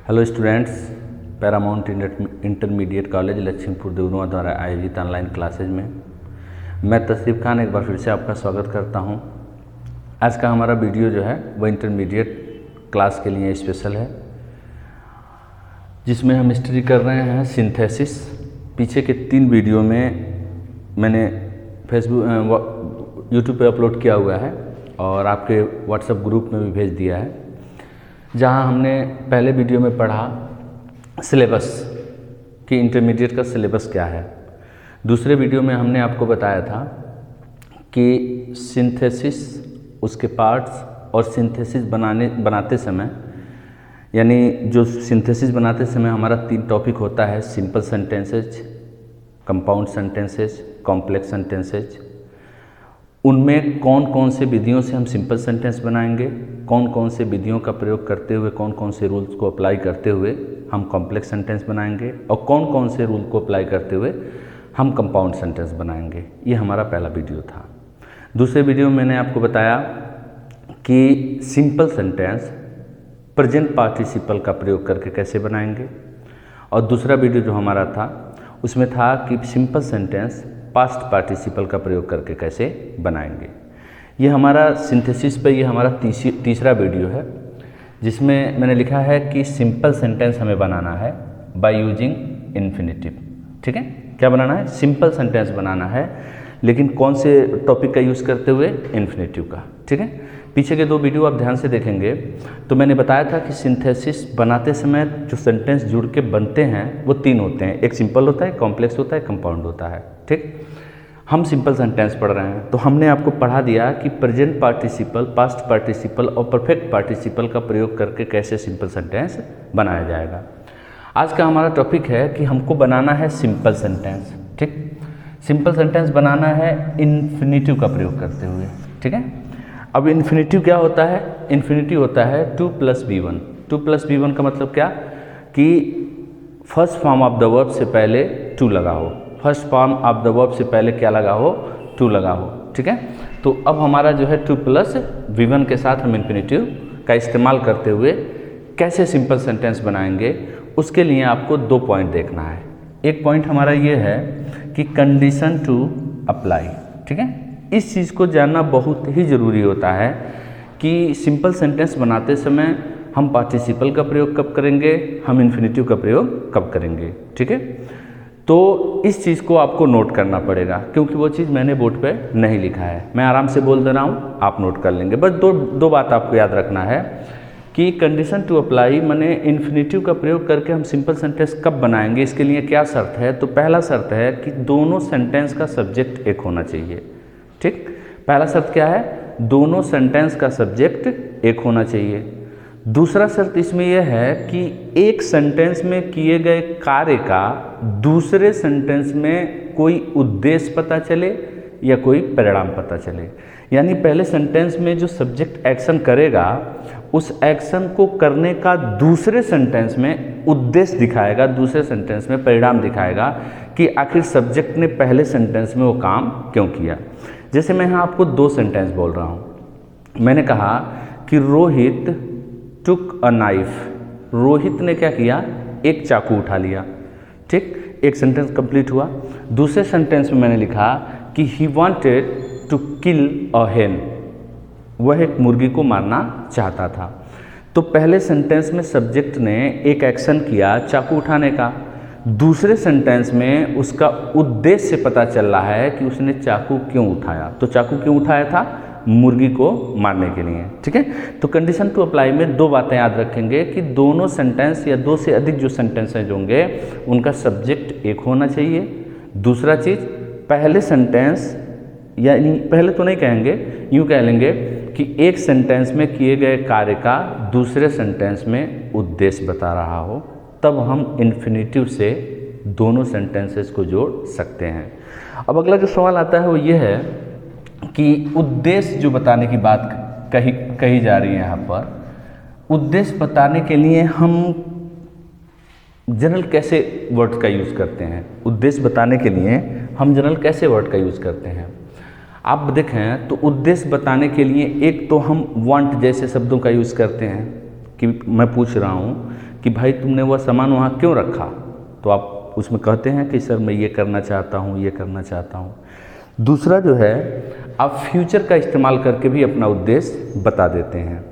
Hello students, Paramount intermediate college Lakshmipur Devrua द्वारा आयोजित online classes में मैं तशरीफ खान एक बार फिर से आपका स्वागत करता हूं। आज का हमारा वीडियो जो है वो इंटरमीडिएट क्लास के लिए स्पेशल है, जिसमें हम स्टडी कर रहे हैं सिंथेसिस। पीछे के 3 वीडियो में मैंने फेसबुक यूट्यूब पे अपलोड किया हुआ है और आपके व्हाट्सएप ग्रुप में भी भेज दिया है, जहां हमने पहले वीडियो में पढ़ा सिलेबस कि इंटरमीडिएट का सिलेबस क्या है। दूसरे वीडियो में हमने आपको बताया था कि सिंथेसिस, उसके पार्ट्स और सिंथेसिस बनाते समय, यानी जो सिंथेसिस बनाते समय हमारा 3 टॉपिक होता है, simple sentences, compound sentences, complex sentences. उनमें कौन कौन से विधियों से हम सिंपल सेंटेंस बनाएंगे, कौन कौन से विधियों का प्रयोग करते हुए, कौन कौन से रूल्स को अप्लाई करते हुए हम कॉम्प्लेक्स सेंटेंस बनाएंगे और कौन कौन से रूल को अप्लाई करते हुए हम कंपाउंड सेंटेंस बनाएंगे। ये हमारा पहला वीडियो था। दूसरे वीडियो में मैंने आपको बताया कि सिंपल सेंटेंस प्रेजेंट पार्टिसिपल का प्रयोग करके कैसे बनाएंगे, और दूसरा वीडियो जो हमारा था उसमें था कि सिंपल सेंटेंस पास्ट पार्टिसिपल का प्रयोग करके कैसे बनाएंगे। ये हमारा सिंथेसिस पे ये हमारा तीसरा वीडियो है, जिसमें मैंने लिखा है कि सिंपल सेंटेंस हमें बनाना है बाय यूजिंग इन्फिनेटिव। ठीक है, क्या बनाना है? सिंपल सेंटेंस बनाना है, लेकिन कौन से टॉपिक का यूज़ करते हुए? इन्फिनेटिव का। ठीक है, पीछे के 2 वीडियो आप ध्यान से देखेंगे तो मैंने बताया था कि सिंथेसिस बनाते समय जो सेंटेंस जुड़ के बनते हैं वो 3 होते हैं। एक सिंपल होता है, कॉम्प्लेक्स होता है, कंपाउंड होता है। ठीक, हम सिंपल सेंटेंस पढ़ रहे हैं तो हमने आपको पढ़ा दिया कि प्रेजेंट पार्टिसिपल, पास्ट पार्टिसिपल और परफेक्ट पार्टिसिपल का प्रयोग करके कैसे सिंपल सेंटेंस बनाया जाएगा। आज का हमारा टॉपिक है कि हमको बनाना है सिंपल सेंटेंस। ठीक, सिंपल सेंटेंस बनाना है इन्फिनेटिव का प्रयोग करते हुए। ठीक है, अब इन्फिनेटिव क्या होता है? इन्फिनेटिव होता है 2 + b1। 2 + b1 का मतलब क्या कि first form of the verb से पहले 2 लगा हो। First form of the verb से पहले क्या लगा हो? 2 लगा हो। ठीक है, तो अब हमारा जो है 2 + b1 के साथ हम इन्फिनेटिव का इस्तेमाल करते हुए कैसे सिंपल सेंटेंस बनाएंगे, उसके लिए आपको 2 पॉइंट देखना है। एक पॉइंट हमारा ये है कि कंडीशन टू अप्लाई। ठीक है, इस चीज़ को जानना बहुत ही ज़रूरी होता है कि सिंपल सेंटेंस बनाते समय हम पार्टिसिपल का प्रयोग कब करेंगे, हम इन्फिनेटिव का प्रयोग कब करेंगे। ठीक है, तो इस चीज़ को आपको नोट करना पड़ेगा, क्योंकि वो चीज़ मैंने बोर्ड पे नहीं लिखा है। मैं आराम से बोल दे रहा हूँ, आप नोट कर लेंगे। बस दो बात आपको याद रखना है कि कंडीशन टू अप्लाई माने इन्फिनेटिव का प्रयोग करके हम सिंपल सेंटेंस कब बनाएंगे, इसके लिए क्या शर्त है? तो पहला शर्त है कि दोनों सेंटेंस का सब्जेक्ट एक होना चाहिए। ठीक, पहला शर्त क्या है? दोनों सेंटेंस का सब्जेक्ट एक होना चाहिए। दूसरा शर्त इसमें यह है कि एक सेंटेंस में किए गए कार्य का दूसरे सेंटेंस में कोई उद्देश्य पता चले या कोई परिणाम पता चले। यानी पहले सेंटेंस में जो सब्जेक्ट एक्शन करेगा, उस एक्शन को करने का दूसरे सेंटेंस में उद्देश्य दिखाएगा, दूसरे सेंटेंस में परिणाम दिखाएगा कि आखिर सब्जेक्ट ने पहले सेंटेंस में वो काम क्यों किया। जैसे मैं यहाँ आपको 2 सेंटेंस बोल रहा हूँ। मैंने कहा कि रोहित टुक अ नाइफ। रोहित ने क्या किया? एक चाकू उठा लिया। ठीक, एक सेंटेंस कंप्लीट हुआ। दूसरे सेंटेंस में मैंने लिखा कि ही वांटेड टू किल अ हेन। वह एक मुर्गी को मारना चाहता था। तो पहले सेंटेंस में सब्जेक्ट ने एक एक्शन किया चाकू उठाने का, दूसरे सेंटेंस में उसका उद्देश्य पता चल रहा है कि उसने चाकू क्यों उठाया। तो चाकू क्यों उठाया था? मुर्गी को मारने के लिए। ठीक है, तो कंडीशन टू अप्लाई में 2 बातें याद रखेंगे कि दोनों सेंटेंस या 2 से अधिक जो सेंटेंस होंगे उनका सब्जेक्ट एक होना चाहिए। दूसरा चीज़, पहले सेंटेंस, यानी पहले तो नहीं कहेंगे, यूँ कह लेंगे कि एक सेंटेंस में किए गए कार्य का दूसरे सेंटेंस में उद्देश्य बता रहा हो, तब हम इन्फिनेटिव से दोनों सेंटेंसेस को जोड़ सकते हैं। अब अगला जो सवाल आता है वो ये है कि उद्देश्य जो बताने की बात कही जा रही है यहाँ पर, उद्देश्य बताने के लिए हम जनरल कैसे वर्ड का यूज़ करते हैं? उद्देश्य बताने के लिए हम जनरल कैसे वर्ड का यूज़ करते हैं? आप देखें तो उद्देश्य बताने के लिए एक तो हम वांट जैसे शब्दों का यूज़ करते हैं कि मैं पूछ रहा हूँ कि भाई तुमने वह सामान वहाँ क्यों रखा, तो आप उसमें कहते हैं कि सर मैं ये करना चाहता हूँ, ये करना चाहता हूँ। दूसरा जो है आप फ्यूचर का इस्तेमाल करके भी अपना उद्देश्य बता देते हैं।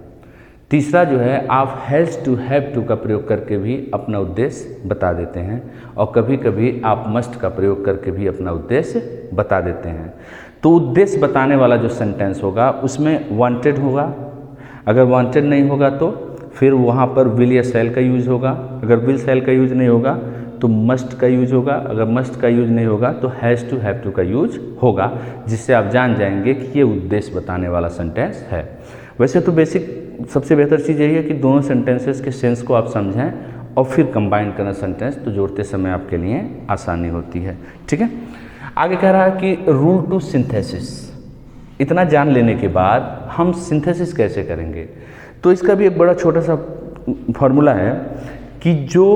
तीसरा जो है आप हैज़ टू, हैव टू का प्रयोग करके भी अपना उद्देश्य बता देते हैं, और कभी कभी आप मस्ट का प्रयोग करके भी अपना उद्देश्य बता देते हैं। तो उद्देश्य बताने वाला जो सेंटेंस होगा उसमें वांटेड होगा, अगर वांटेड नहीं होगा तो फिर वहाँ पर विल या शैल का यूज़ होगा, अगर विल शैल का यूज़ नहीं होगा तो मस्ट का यूज होगा, अगर मस्ट का यूज नहीं होगा तो हैज़ टू, हैव टू का यूज होगा, जिससे आप जान जाएंगे कि ये उद्देश्य बताने वाला सेंटेंस है। वैसे तो बेसिक सबसे बेहतर चीज़ यही है कि दोनों सेंटेंसेस के सेंस को आप समझें और फिर कंबाइन करना सेंटेंस, तो जोड़ते समय आपके लिए आसानी होती है। ठीक है, आगे कह रहा है कि रूल टू सिंथेसिस। इतना जान लेने के बाद हम सिंथेसिस कैसे करेंगे, तो इसका भी एक बड़ा छोटा सा फॉर्मूला है कि जो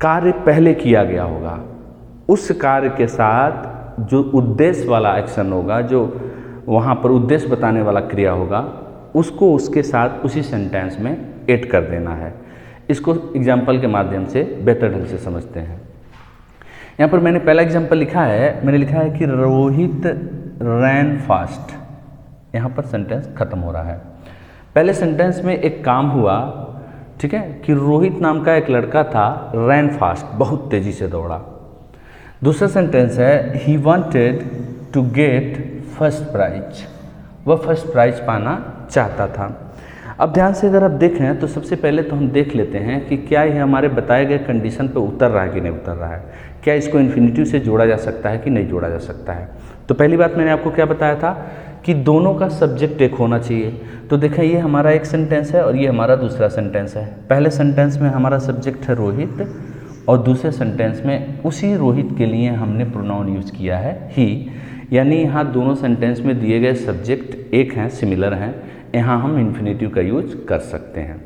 कार्य पहले किया गया होगा उस कार्य के साथ जो उद्देश्य वाला एक्शन होगा, जो वहाँ पर उद्देश्य बताने वाला क्रिया होगा, उसको उसके साथ उसी सेंटेंस में ऐड कर देना है। इसको एग्जाम्पल के माध्यम से बेहतर ढंग से समझते हैं। यहाँ पर मैंने पहला एग्जाम्पल लिखा है, मैंने लिखा है कि रोहित रैन फास्ट। यहाँ पर सेंटेंस खत्म हो रहा है। पहले सेंटेंस में एक काम हुआ, ठीक है, कि रोहित नाम का एक लड़का था, रैन फास्ट, बहुत तेजी से दौड़ा। दूसरा सेंटेंस है he wanted to get first prize, वह फर्स्ट प्राइज पाना चाहता था। अब ध्यान से अगर आप देखें तो सबसे पहले तो हम देख लेते हैं कि क्या यह हमारे बताए गए कंडीशन पर उतर रहा है कि नहीं उतर रहा है, क्या इसको इन्फिनिटिव से जोड़ा जा सकता है कि नहीं जोड़ा जा सकता है। तो पहली बात मैंने आपको क्या बताया था कि दोनों का सब्जेक्ट एक होना चाहिए। तो देखें ये हमारा एक सेंटेंस है और ये हमारा दूसरा सेंटेंस है। पहले सेंटेंस में हमारा सब्जेक्ट है रोहित और दूसरे सेंटेंस में उसी रोहित के लिए हमने प्रोनाउन यूज किया है ही, यानी यहाँ दोनों सेंटेंस में दिए गए सब्जेक्ट एक हैं, सिमिलर हैं, यहाँ हम इन्फिनेटिव का यूज कर सकते हैं।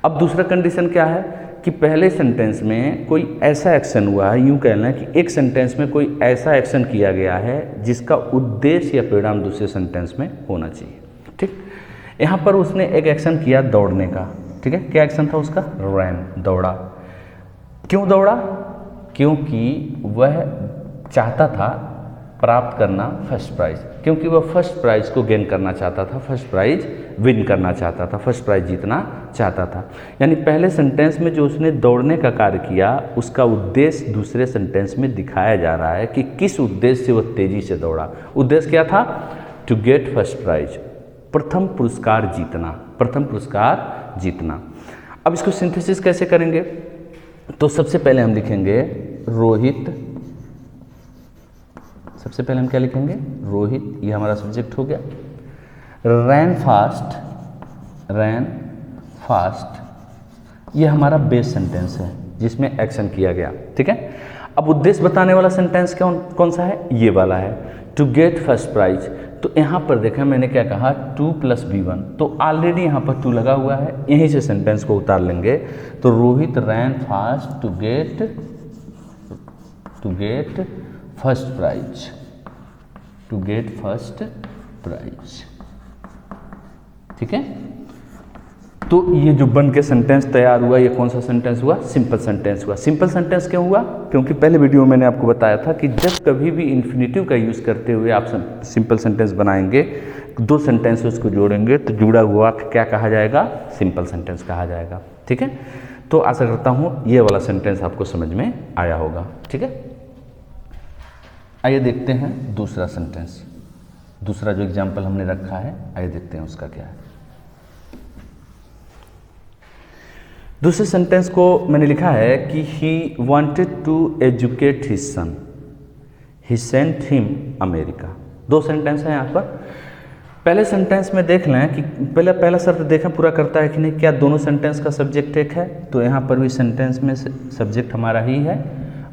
अब दूसरा कंडीशन क्या है कि पहले सेंटेंस में कोई ऐसा एक्शन हुआ है, यूँ कहना है कि एक सेंटेंस में कोई ऐसा एक्शन किया गया है जिसका उद्देश्य या परिणाम दूसरे सेंटेंस में होना चाहिए। ठीक, यहाँ पर उसने एक एक्शन किया दौड़ने का। ठीक है, क्या एक्शन था उसका, रैन, दौड़ा। क्यों दौड़ा, क्योंकि वह चाहता था प्राप्त करना फर्स्ट प्राइज, क्योंकि वह फर्स्ट प्राइज को गेन करना चाहता था, फर्स्ट प्राइज विन करना चाहता था, फर्स्ट प्राइज जीतना चाहता था। यानी पहले सेंटेंस में जो उसने दौड़ने का कार्य किया उसका उद्देश्य दूसरे सेंटेंस में दिखाया जा रहा है कि किस उद्देश्य से वह तेजी से दौड़ा। उद्देश्य क्या था, टू गेट फर्स्ट प्राइज, प्रथम पुरस्कार जीतना, प्रथम पुरस्कार जीतना। अब इसको सिंथेसिस कैसे करेंगे, तो सबसे पहले हम लिखेंगे रोहित, सबसे पहले हम क्या लिखेंगे, रोहित, ये हमारा सब्जेक्ट हो गया। रैन फास्ट, रैन फास्ट, ये हमारा बेस सेंटेंस है जिसमें एक्शन किया गया। ठीक है, अब उद्देश्य बताने वाला सेंटेंस कौन सा है, ये वाला है, टू गेट फर्स्ट प्राइज। तो यहाँ पर देखें मैंने क्या कहा, 2 + B1, तो ऑलरेडी यहाँ पर 2 लगा हुआ है, यहीं से सेंटेंस को उतार लेंगे। तो Rohit ran fast to get first prize, to get first prize. ठीक है, तो ये जो बन के सेंटेंस तैयार हुआ, ये कौन सा सेंटेंस हुआ, सिंपल सेंटेंस हुआ। सिंपल सेंटेंस क्यों हुआ, क्योंकि पहले वीडियो में मैंने आपको बताया था कि जब कभी भी इन्फिनेटिव का यूज़ करते हुए आप सिंपल सेंटेंस बनाएंगे, दो सेंटेंसेस को जोड़ेंगे तो जुड़ा हुआ क्या कहा जाएगा, सिंपल सेंटेंस कहा जाएगा। ठीक है, तो आशा करता हूँ ये वाला सेंटेंस आपको समझ में आया होगा। ठीक है, आइए देखते हैं दूसरा सेंटेंस, दूसरा जो एग्जाम्पल हमने रखा है, आइए देखते हैं उसका क्या है। दूसरे सेंटेंस को मैंने लिखा है कि he wanted to educate his son, he sent him America. दो सेंटेंस हैं यहाँ पर। पहले सेंटेंस में देख लें कि पहला शर्त देखें पूरा करता है कि नहीं, क्या दोनों सेंटेंस का सब्जेक्ट एक है। तो यहाँ पर भी सेंटेंस में सब्जेक्ट हमारा ही है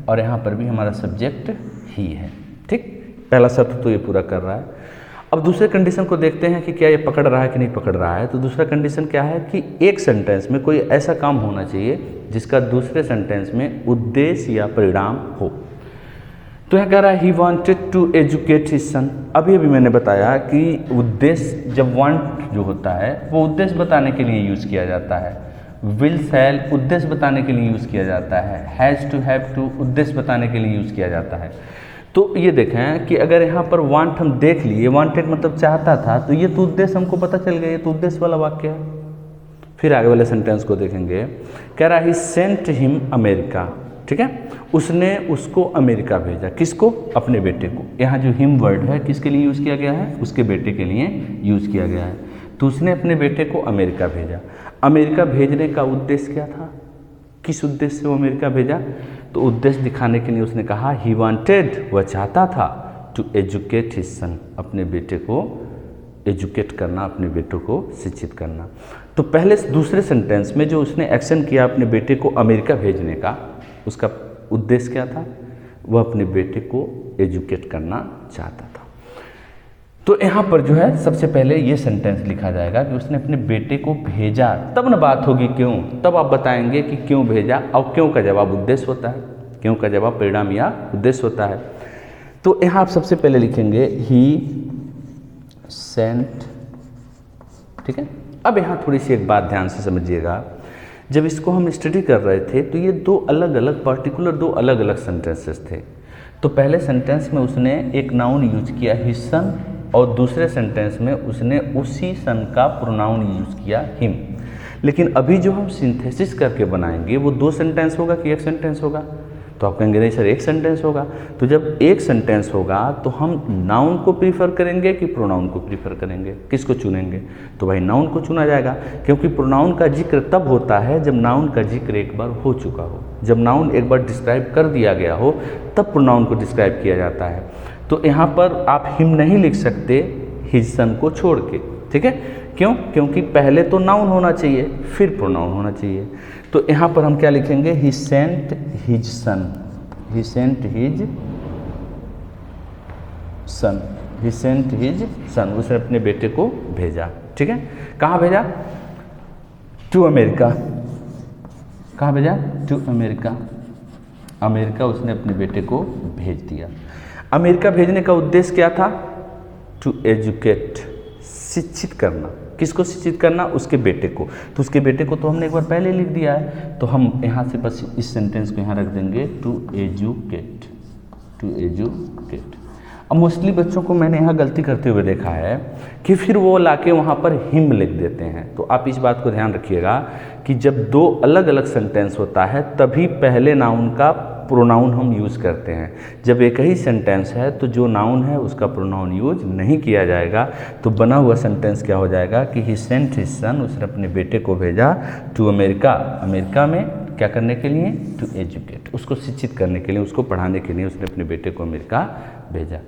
और यहाँ पर भी हमारा सब्जेक्ट ही है। ठीक, पहला शर्त तो ये पूरा कर रहा है। अब दूसरे कंडीशन को देखते हैं कि क्या ये पकड़ रहा है कि नहीं पकड़ रहा है। तो दूसरा कंडीशन क्या है कि एक सेंटेंस में कोई ऐसा काम होना चाहिए जिसका दूसरे सेंटेंस में उद्देश्य या परिणाम हो। तो यह कह रहा है he wanted to educate his son. अभी मैंने बताया कि उद्देश्य, जब वांट जो होता है वो उद्देश्य बताने के लिए यूज़ किया जाता है। विल शैल उद्देश्य बताने के लिए यूज़ किया जाता है, हैज़ टू हैव टू उद्देश्य बताने के लिए यूज़ किया जाता है। तो ये देखें कि अगर यहाँ पर वांट हम देख लिए, वांटेड मतलब चाहता था, तो ये तो उद्देश्य हमको पता चल गया, ये तो उद्देश्य वाला वाक्य है। फिर आगे वाले सेंटेंस को देखेंगे, कह रहा ही सेंट हिम अमेरिका, ठीक है, उसने उसको अमेरिका भेजा। किसको? अपने बेटे को। यहाँ जो हिम वर्ड है किसके लिए यूज़ किया गया है? उसके बेटे के लिए यूज़ किया गया है। तो उसने अपने बेटे को अमेरिका भेजा। अमेरिका भेजने का उद्देश्य क्या था? किस उद्देश्य से वो अमेरिका भेजा? तो उद्देश्य दिखाने के लिए उसने कहा ही वांटेड, वह चाहता था, टू एजुकेट हिज सन, अपने बेटे को एजुकेट करना, अपने बेटों को शिक्षित करना। तो पहले दूसरे सेंटेंस में जो उसने एक्शन किया अपने बेटे को अमेरिका भेजने का, उसका उद्देश्य क्या था? वह अपने बेटे को एजुकेट करना चाहता था। तो यहाँ पर जो है सबसे पहले ये सेंटेंस लिखा जाएगा कि उसने अपने बेटे को भेजा, तब न बात होगी क्यों, तब आप बताएंगे कि क्यों भेजा, और क्यों का जवाब उद्देश्य होता है, क्यों का जवाब परिणाम या उद्देश्य होता है। तो यहाँ आप सबसे पहले लिखेंगे ही सेंट, ठीक है। अब यहाँ थोड़ी सी एक बात ध्यान से समझिएगा, जब इसको हम स्टडी कर रहे थे तो ये दो अलग अलग सेंटेंसेस थे। तो पहले सेंटेंस में उसने एक नाउन यूज किया हिज सन, और दूसरे सेंटेंस में उसने उसी सन का प्रोनाउन यूज किया हिम। लेकिन अभी जो हम सिंथेसिस करके बनाएंगे वो दो सेंटेंस होगा कि एक सेंटेंस होगा? तो आप कहेंगे नहीं सर एक सेंटेंस होगा। तो जब एक सेंटेंस होगा तो हम नाउन को प्रीफर करेंगे कि प्रोनाउन को प्रीफर करेंगे? किसको चुनेंगे? तो भाई नाउन को चुना जाएगा, क्योंकि प्रोनाउन का जिक्र तब होता है जब नाउन का जिक्र एक बार हो चुका हो। जब नाउन एक बार डिस्क्राइब कर दिया गया हो तब प्रोनाउन को डिस्क्राइब किया जाता है। तो यहाँ पर आप हिम नहीं लिख सकते हिज सन को छोड़ के, ठीक है। क्यों? क्योंकि पहले तो नाउन होना चाहिए फिर प्रोनाउन होना चाहिए। तो यहाँ पर हम क्या लिखेंगे? He sent his son, he sent his son, he sent his son, उसने अपने बेटे को भेजा, ठीक है। कहाँ भेजा? To America. कहाँ भेजा? To America. अमेरिका उसने अपने बेटे को भेज दिया। अमेरिका भेजने का उद्देश्य क्या था? टू एजुकेट, शिक्षित करना। किसको शिक्षित करना? उसके बेटे को। तो उसके बेटे को तो हमने एक बार पहले लिख दिया है, तो हम यहाँ से बस इस सेंटेंस को यहाँ रख देंगे, टू एजुकेट, टू एजुकेट। अब मोस्टली बच्चों को मैंने यहाँ गलती करते हुए देखा है कि फिर वो लाके वहाँ पर हिम लिख देते हैं। तो आप इस बात को ध्यान रखिएगा कि जब दो अलग अलग सेंटेंस होता है तभी पहले नाउन का प्रोनाउन हम यूज़ करते हैं। जब एक ही सेंटेंस है तो जो नाउन है उसका प्रोनाउन यूज नहीं किया जाएगा। तो बना हुआ सेंटेंस क्या हो जाएगा कि ही सेंट हिज सन, उसने अपने बेटे को भेजा टू अमेरिका, अमेरिका में क्या करने के लिए? टू एजुकेट, उसको शिक्षित करने के लिए, उसको पढ़ाने के लिए उसने अपने बेटे को अमेरिका भेजा।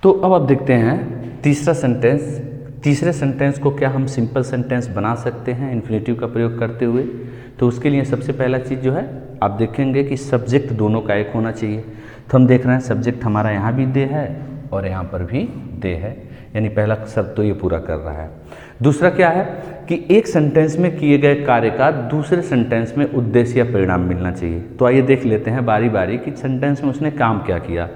तो अब आप देखते हैं तीसरा सेंटेंस। तीसरे सेंटेंस को क्या हम सिंपल सेंटेंस बना सकते हैं इन्फिनेटिव का प्रयोग करते हुए? तो उसके लिए सबसे पहला चीज़ जो है आप देखेंगे कि सब्जेक्ट दोनों का एक होना चाहिए। तो हम देख रहे हैं सब्जेक्ट हमारा यहाँ भी दे है और यहाँ पर भी दे है, यानी पहला शब्द तो ये पूरा कर रहा है। दूसरा क्या है कि एक सेंटेंस में किए गए कार्य का दूसरे सेंटेंस में उद्देश्य या परिणाम मिलना चाहिए। तो आइए देख लेते हैं बारी बारी कि सेंटेंस में उसने काम क्या किया।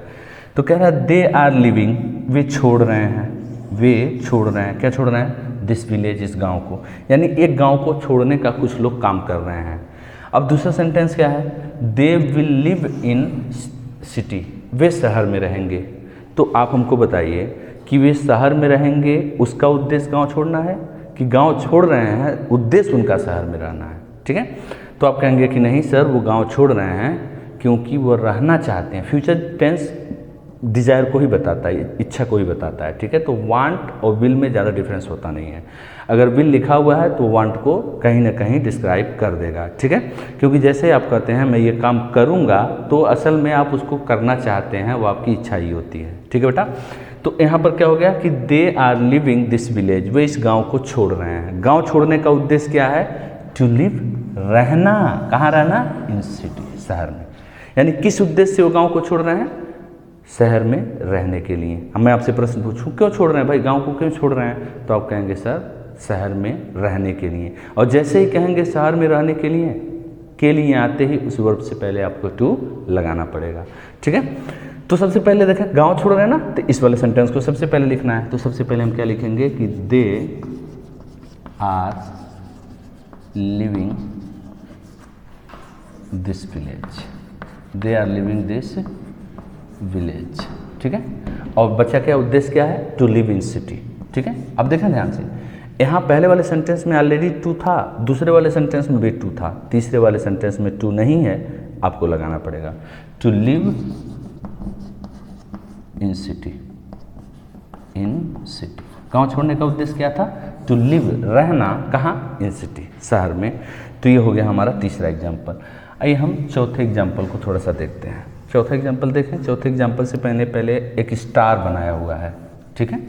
तो कह रहा है दे आर लिविंग, वे छोड़ रहे हैं, वे छोड़ रहे हैं। क्या छोड़ रहे हैं? दिस विलेज, इस गांव को, यानी एक गांव को छोड़ने का कुछ लोग काम कर रहे हैं। अब दूसरा सेंटेंस क्या है? They will live in city, वे शहर में रहेंगे। तो आप हमको बताइए कि वे शहर में रहेंगे, उसका उद्देश्य गांव छोड़ना है कि गांव छोड़ रहे हैं उद्देश्य उनका शहर में रहना है? ठीक है। तो आप कहेंगे कि नहीं सर वो गांव छोड़ रहे हैं क्योंकि वो रहना चाहते हैं। फ्यूचर टेंस डिज़ायर को ही बताता है, इच्छा को ही बताता है, ठीक है। तो वांट और विल में ज़्यादा डिफरेंस होता नहीं है। अगर विल लिखा हुआ है तो वांट को कहीं ना कहीं डिस्क्राइब कर देगा, ठीक है। क्योंकि जैसे आप कहते हैं मैं ये काम करूँगा, तो असल में आप उसको करना चाहते हैं, वो आपकी इच्छा ही होती है, ठीक है बेटा। तो यहाँ पर क्या हो गया कि they are living this village, वे इस गाँव को छोड़ रहे हैं। गाँव छोड़ने का उद्देश्य क्या है? टू लिव, रहना। कहाँ रहना? इन सिटी, शहर में। यानी किस उद्देश्य से वो गाँव को छोड़ रहे हैं? शहर में रहने के लिए। अब मैं आपसे प्रश्न पूछूं क्यों छोड़ रहे हैं भाई, गांव को क्यों छोड़ रहे हैं? तो आप कहेंगे सर शहर में रहने के लिए। और जैसे ही कहेंगे शहर में रहने के लिए आते ही उस वर्ब से पहले आपको टू लगाना पड़ेगा, ठीक है। तो सबसे पहले देखें गांव छोड़ रहे हैं ना, तो इस वाले सेंटेंस को सबसे पहले लिखना है। तो सबसे पहले हम क्या लिखेंगे कि they are living this village, they are living this village, ठीक है। और बच्चा क्या उद्देश्य क्या है, टू लिव इन सिटी, ठीक है। अब देखें ध्यान से, यहाँ पहले वाले सेंटेंस में ऑलरेडी टू था, दूसरे वाले सेंटेंस में भी टू था, तीसरे वाले सेंटेंस में टू नहीं है, आपको लगाना पड़ेगा to live in city, in city. गाँव छोड़ने का उद्देश्य क्या था, टू लिव, रहना कहाँ, इन सिटी, शहर में। तो ये हो गया हमारा तीसरा एग्जाम्पल। आइए हम चौथे एग्जाम्पल को थोड़ा सा देखते हैं। चौथा एग्जाम्पल देखें। चौथे एग्जाम्पल से पहले एक स्टार बनाया हुआ है, ठीक है।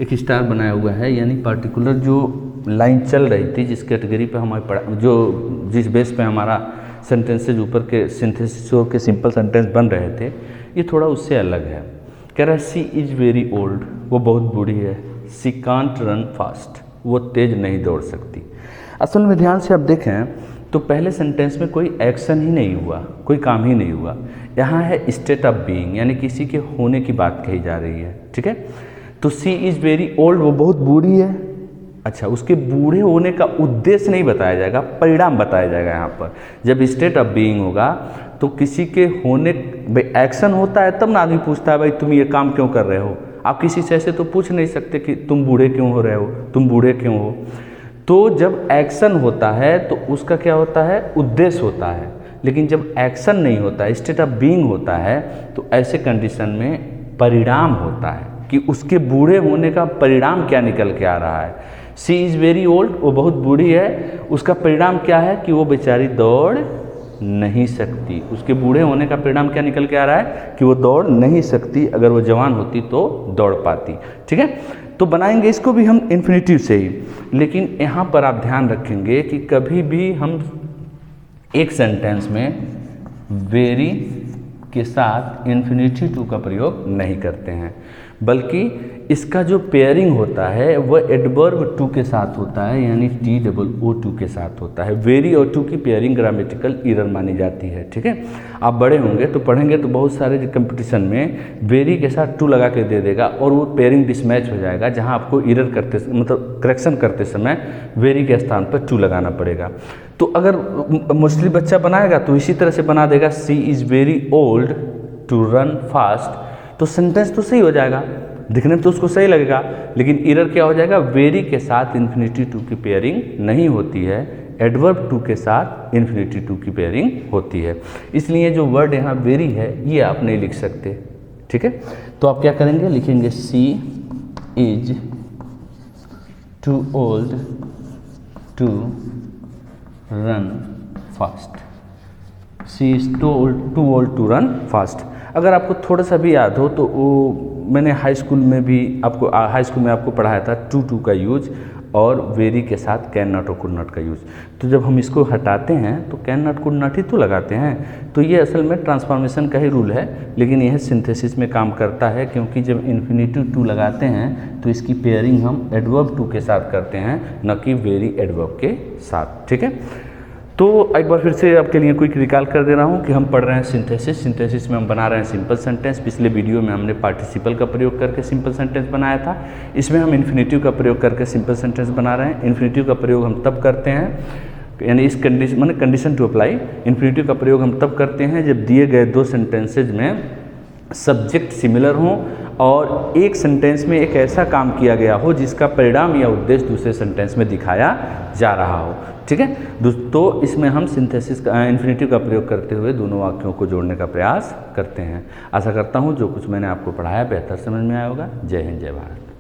एक स्टार बनाया हुआ है, यानी पर्टिकुलर जो लाइन चल रही थी, जिस कैटेगरी पे हमारे पढ़ा, जो जिस बेस पे हमारा सेंटेंसेज ऊपर के सिंथेसिस के सिंपल सेंटेंस बन रहे थे, ये थोड़ा उससे अलग है। कह रहा है सी इज़ वेरी ओल्ड, वो बहुत बूढ़ी है। सी कांट रन फास्ट, वो तेज नहीं दौड़ सकती। असल में ध्यान से आप देखें तो पहले सेंटेंस में कोई एक्शन ही नहीं हुआ, कोई काम ही नहीं हुआ। यहाँ है स्टेट ऑफ बीइंग, यानी किसी के होने की बात कही जा रही है, ठीक है। तो सी इज़ वेरी ओल्ड, वो बहुत बूढ़ी है। अच्छा, उसके बूढ़े होने का उद्देश्य नहीं बताया जाएगा, परिणाम बताया जाएगा। यहाँ पर जब स्टेट ऑफ बीइंग होगा तो किसी के होने, भाई एक्शन होता है तब ना आदमी पूछता है भाई तुम ये काम क्यों कर रहे हो। आप किसी से ऐसे तो पूछ नहीं सकते कि तुम बूढ़े क्यों हो रहे हो, तुम बूढ़े क्यों हो। तो जब एक्शन होता है तो उसका क्या होता है, उद्देश्य होता है। लेकिन जब एक्शन नहीं होता है, स्टेट ऑफ बीइंग होता है, तो ऐसे कंडीशन में परिणाम होता है कि उसके बूढ़े होने का परिणाम क्या निकल के आ रहा है। सी इज़ वेरी ओल्ड, वो बहुत बूढ़ी है, उसका परिणाम क्या है कि वो बेचारी दौड़ नहीं सकती। उसके बूढ़े होने का परिणाम क्या निकल के आ रहा है कि वो दौड़ नहीं सकती। अगर वो जवान होती तो दौड़ पाती, ठीक है। तो बनाएंगे इसको भी हम इन्फिनेटिव से ही, लेकिन यहाँ पर आप ध्यान रखेंगे कि कभी भी हम एक सेंटेंस में वेरी के साथ इन्फिनेटिव टू का प्रयोग नहीं करते हैं, बल्कि इसका जो पेयरिंग होता है वह एडवर्ब टू के साथ होता है, यानी TOO के साथ होता है। वेरी और टू की पेयरिंग ग्रामेटिकल एरर मानी जाती है, ठीक है। आप बड़े होंगे तो पढ़ेंगे तो बहुत सारे कंपटीशन में वेरी के साथ टू लगा के दे देगा और वो पेयरिंग डिसमैच हो जाएगा, जहां आपको एरर करते, मतलब करेक्शन करते समय वेरी के स्थान पर टू लगाना पड़ेगा। तो अगर मोस्टली बच्चा बनाएगा तो इसी तरह से बना देगा, she is very old to run fast, तो सेंटेंस तो सही हो जाएगा, दिखने में तो उसको सही लगेगा, लेकिन एरर क्या हो जाएगा, वेरी के साथ इन्फिनेटिव टू की पेयरिंग नहीं होती है, एडवर्ब टू के साथ इन्फिनेटिव टू की पेयरिंग होती है। इसलिए जो वर्ड यहाँ वेरी है ये आप नहीं लिख सकते, ठीक है। तो आप क्या करेंगे, लिखेंगे she is too old to run fast, she is too old to run fast. अगर आपको थोड़ा सा भी याद हो तो वो मैंने हाई स्कूल में आपको पढ़ाया था टू का यूज और वेरी के साथ कैन नॉट और कुड नॉट का यूज। तो जब हम इसको हटाते हैं तो कैन नॉट कुड नॉट ही तो लगाते हैं। तो ये असल में ट्रांसफॉर्मेशन का ही रूल है, लेकिन यह सिंथेसिस में काम करता है, क्योंकि जब इन्फिनेटिव टू लगाते हैं तो इसकी पेयरिंग हम एडवर्ब टू के साथ करते हैं, न कि वेरी एडवर्ब के साथ, ठीक है। तो एक बार फिर से आपके लिए क्विक रिकॉल कर दे रहा हूँ कि हम पढ़ रहे हैं सिंथेसिस में हम बना रहे हैं सिंपल सेंटेंस। पिछले वीडियो में हमने पार्टिसिपल का प्रयोग करके सिंपल सेंटेंस बनाया था, इसमें हम इन्फिनेटिव का प्रयोग करके सिंपल सेंटेंस बना रहे हैं। इन्फिनेटिव का प्रयोग हम तब करते हैं, यानी इस कंडीशन टू अप्लाई, इन्फिनेटिव का प्रयोग हम तब करते हैं जब दिए गए दो सेंटेंसेज में सब्जेक्ट सिमिलर हों और एक सेंटेंस में एक ऐसा काम किया गया हो जिसका परिणाम या उद्देश्य दूसरे सेंटेंस में दिखाया जा रहा हो, ठीक है। तो इसमें हम सिंथेसिस का इन्फिनेटिव का प्रयोग करते हुए दोनों वाक्यों को जोड़ने का प्रयास करते हैं। आशा करता हूँ जो कुछ मैंने आपको पढ़ाया बेहतर समझ में आया होगा। जय हिंद, जय भारत।